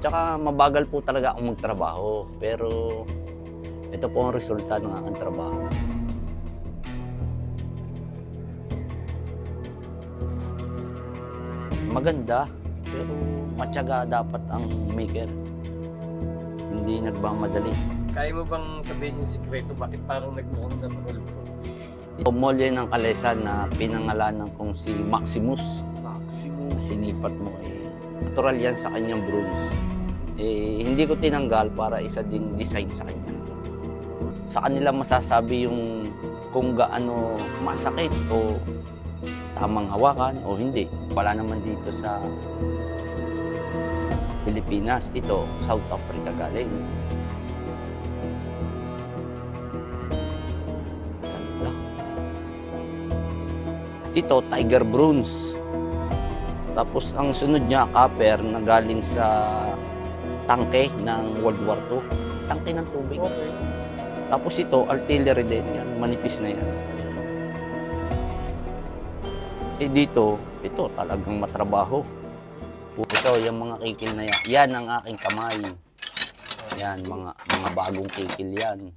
Tsaka mabagal po talaga akong magtrabaho. Pero ito po ang resulta ng aking trabaho. Maganda, pero matyaga dapat ang maker. Hindi nagmamadali. Kaya mo bang sabihin yung sikreto bakit parang nagmukhang na pulpo? Molye ng Kalesan na pinangalanan kong si Maximus. Maximum. Sinipat mo natural yan sa kanyang bronze. Hindi ko tinanggal para isa ding design sa kanya. Sa kanila masasabi yung kung gaano masakit o tamang hawakan o hindi. Wala naman dito sa Pilipinas. Ito, South Africa galing. Ito, Tiger Bronze. Tapos ang sunod niya, copper na galing sa tangke ng World War II. Tangke ng tubig. Okay. Tapos ito, artillery din yan. Manipis na yan. Dito, ito talagang matrabaho. Ito, yung mga kikil na yan. Yan ang aking kamay. Yan, mga bagong kikil yan.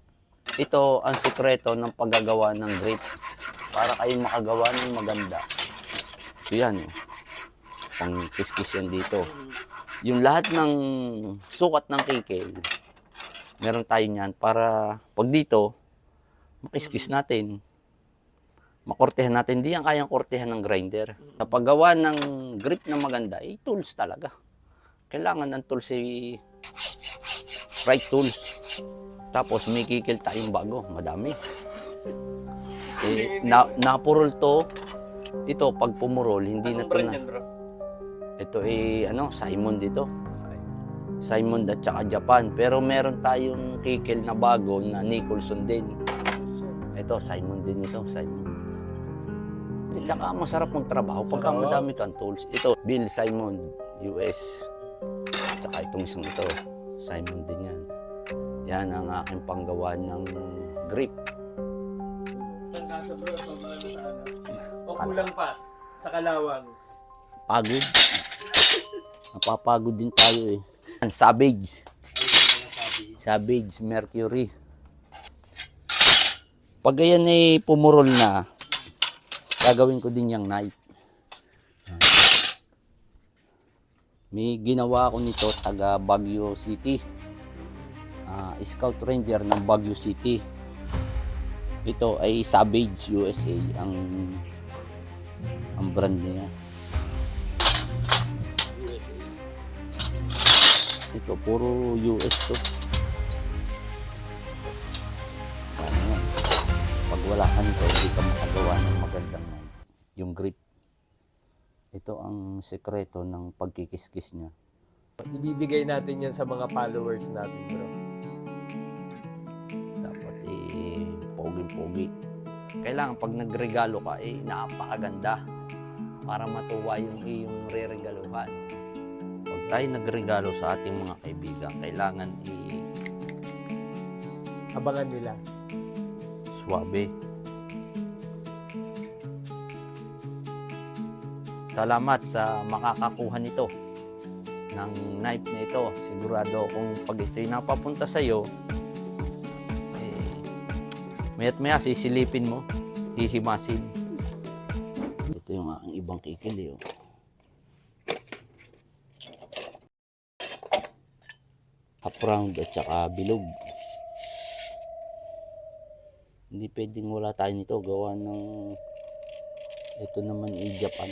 Ito ang sikreto ng paggagawa ng grip. Para kayo makagawa ng maganda. So yan, pang kiskis yan dito. Yung lahat ng sukat ng kikil, meron tayo niyan para pag dito, makiskis natin. Makortehan natin. Hindi yan kayang kortehan ng grinder. Sa paggawa ng grip na maganda, tools talaga. Kailangan ng tools right tools. Tapos may kikil tayong bago, madami. Napurol to. Ito, pag pumurol, hindi na Anong to brand na. yan, bro? Ito Simon dito. Simon at saka Japan. Pero meron tayong kikil na bago na Nicholson din. Ito, Simon din ito. Simon. At saka masarap magtrabaho pagka madami kang tools. Ito, Bill Simon, US. At saka itong isang ito, Simon din yan. Yan ang aking panggawa ng grip. Ang kaso bro, sobrang na sa ano? O kulang pa sa kalawang? Pagod. Napapagod din tayo Ang Savage. Savage Mercury. Pag yan pumurol na, gagawin ko din yung knife. May ginawa ko nito taga Baguio City. Scout Ranger ng Baguio City. Ito ay Savage USA ang brand niya. Ito puro US to. Paano yan? Pag wala ka nito, hindi ka makagawa ng magandang yung grip. Ito ang sekreto ng pagkikiskis niya. Ibibigay natin yan sa mga followers natin, bro. Dapat pogi-pogi. Kailangan pag nagregalo ka, napakaganda para matuwa yung iyong re-regaluhan. Pag tayo nagregalo sa ating mga kaibigan, kailangan Abangan nila. swabe. Salamat sa makakakuha nito ng knife na ito. Sigurado kung pag ito'y napapunta sa iyo, maya't maya sisilipin mo, hihimasin. Ito yung aking ibang kikil. Half round at saka bilog. Hindi pwedeng wala tayo nito. Gawa ng ito naman Japan.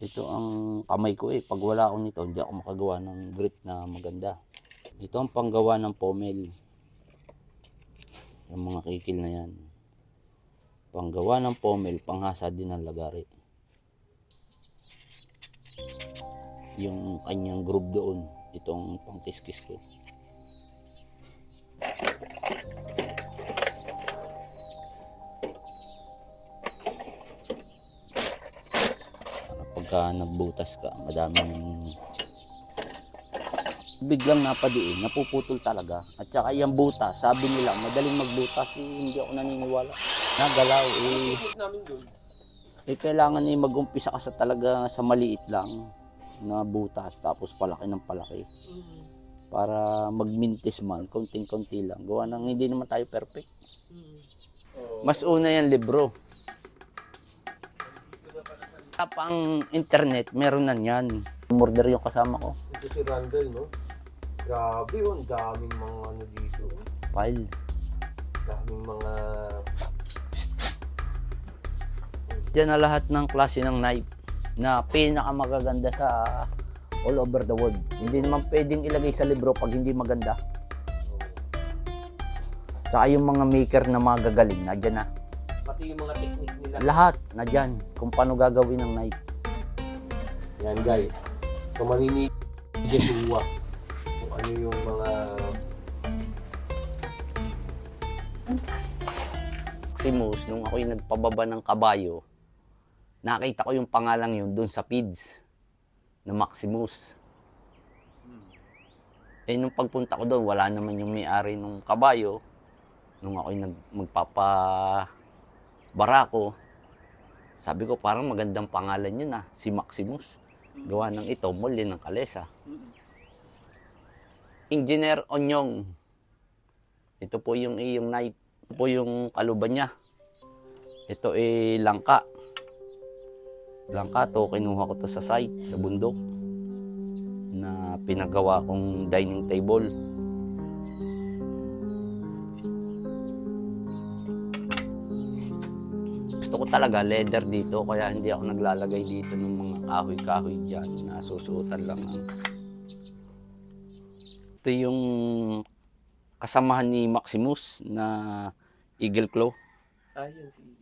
Ito ang kamay ko Pag wala ako nito, hindi ako makagawa ng grip na maganda. Ito ang panggawa ng pommel. Yung mga kikil na yan. Panggawa ng pommel, panghasa din ng lagari. Yung kanyang groove doon, itong pangkiskis ko. Pagka nagbutas ka, madaming biglang napadiin, napuputol talaga. At saka yung butas, sabi nila, madaling magbutas, hindi ako naniniwala. Nagalaw, namin doon. kailangan mag-umpisa ka sa talaga sa maliit lang. na butas tapos palaki ng palaki. Para magmintis man, konting-konti lang. Gawa nang hindi naman tayo perfect. Mas una yan libro. Tapang internet, meron na yan. Murder yung kasama ko. Ito si Randall, no? Grabe, oh, ang daming mga ano dito. File. Daming mga... Yan na lahat ng klase ng knife na pinakamagaganda sa all over the world. Hindi naman pwedeng ilagay sa libro pag hindi maganda. Saka yung mga maker na magagaling, nadyan na. Pati yung mga technique nila. Lahat, nadyan. Kung paano gagawin ng knife. Yan guys. So maninigyan kung ano yung mga... Maximus, nung ako'y nagpababa ng kabayo, nakita ko yung pangalang yun doon sa feeds na Maximus. Eh, nung pagpunta ko doon, wala naman yung may-ari ng kabayo. Nung ako'y magpapabarako, sabi ko, parang magandang pangalan yun si Maximus. Gawa ng ito, muli ng Kalesa. Engineer Onyong. Ito po yung iyong knife. Ito po yung kaluban niya. Ito langka. Langka to, kinuha ko to sa site, sa bundok. Na pinagawa kong dining table. Gusto ko talaga leather dito, kaya hindi ako naglalagay dito ng mga kahoy-kahoy dyan na susuotan lang. Ito yung kasamahan ni Maximus na Eagle Claw. Ayun si Eagle.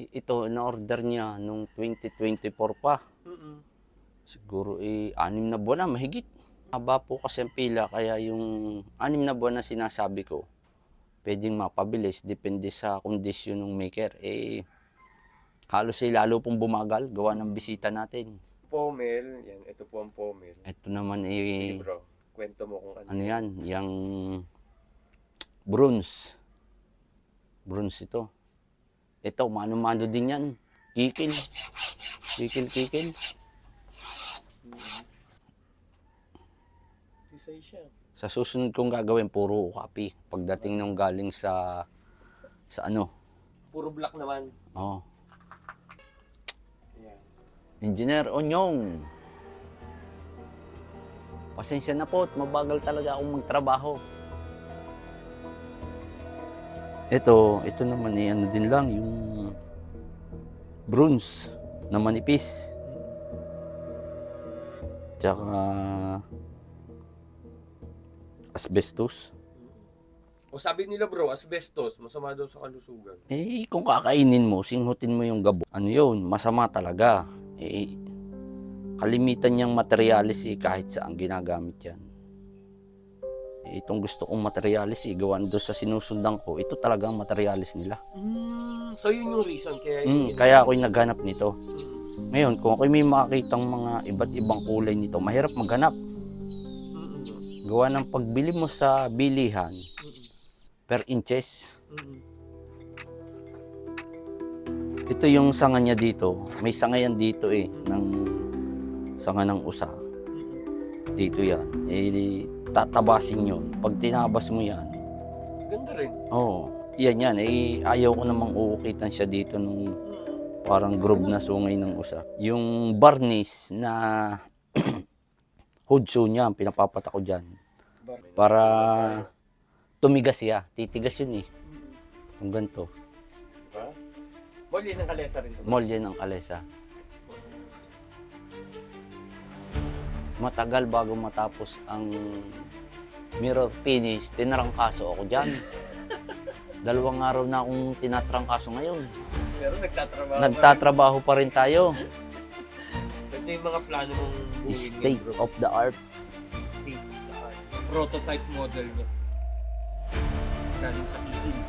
Ito, na-order niya nung 2024 pa. Siguro 6 na buwan na, mahigit. Haba po kasi ang pila, kaya yung 6 na buwan na sinasabi ko, pwedeng mapabilis, depende sa kondisyon ng maker. Halos lalo pong bumagal, gawa ng bisita natin. Pommel, yan. Ito po ang pommel. Ito naman Sige bro, kwento mo kung ano. ano yan, yung bronze. Bronze ito. Ito, mano-mano din yan. Kikil. Kikil. Sisay siya. Sa susunod kong gagawin, puro copy. Pagdating nung galing sa ano. Puro black naman. Oh. Yan. Engineer Onyong. Pasensya na po, mabagal talaga akong magtrabaho. Ito naman ano din lang, yung bronze na manipis. Tsaka asbestos. O sabi nila bro, asbestos, masama daw sa kalusugan. Kung kakainin mo, singhutin mo yung gabo. Ano yun, masama talaga. Kalimitan niyang materialis kahit saan ginagamit yan. Itong gusto kong materialis gawan doon sa sinusundan ko, ito talagang materialis nila. So yun yung reason kaya Kaya ako'y naghanap nito. Ngayon, kung ako'y may makakitang mga iba't ibang kulay nito, mahirap maghanap. Gawa ng pagbili mo sa bilihan, per inches. Ito yung sanga niya dito. May sanga yan dito ng sanga ng usa. Dito yan. Tatabasin yun. Pag tinabas mo yan. Ganda rin. Oo. Yan. Ayaw ko namang uukitan siya dito nung parang groove na sungay ng usa. Yung varnish na hudso niya, pinapapatak ko dyan. Para tumigas siya. Titigas yun Kung ganito. Diba? Molye ng Kalesa rin. Molye ng Kalesa. Matagal bago matapos ang mirror finish, tinarangkaso ako dyan. 2 araw na akong tinatrangkaso ngayon. Pero nagtatrabaho. Nagtatrabaho pa rin tayo. Ito yung mga plano mong buuin State of the art. Prototype model niya. Galing sa Eagle.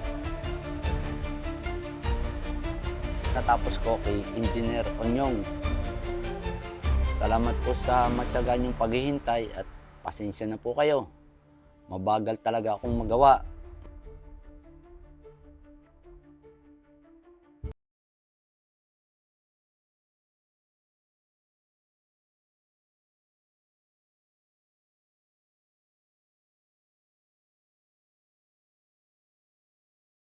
Natapos ko kay Engineer Onyong. Salamat po sa matyaga niyong paghihintay at pasensya na po kayo. Mabagal talaga akong magawa.